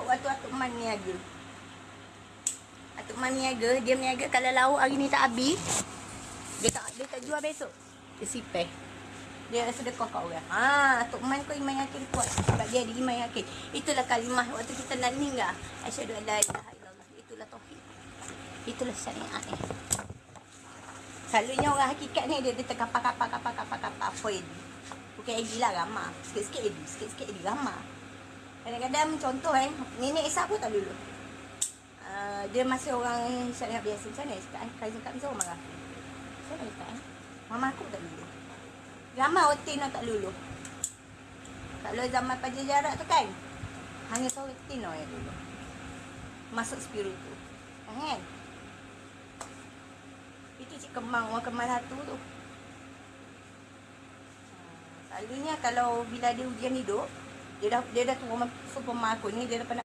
Atuk Man niaga. Atuk Man niaga, dia niaga kalau lauk hari ni tak habis, dia tak jual besok. Dia sipeh. Dia sedekah kat orang. Atuk Man kau iman yakin kuat. Sebab dia ada iman yakin. Itulah kalimah waktu kita nak meninggal. Asyhadu an la ilaha illallah. Itulah tauhid. Itulah syariat ni. Selalunya orang hakikat ni dia terkapar poin. Bukan edit lah ramah. Sikit-sikit edit ramah. Kadang-kadang contoh nenek Isa pun tak lulu. Dia masih orang syariat biasa. Macam mana cakap Kak cakap mesti orang marah. Macam mana cakap Mama aku tak lulu. Ramai Tino tak lulu. Kalau zaman Pajajaran tu kan, hanya seorang Tino yang dulu masuk spiritu. Kan? Itu Cik Kemang, orang Kemal Hatu tu. Selalunya kalau bila dia ujian hidup, dia dah tua super mak aku ni, dia dah pernah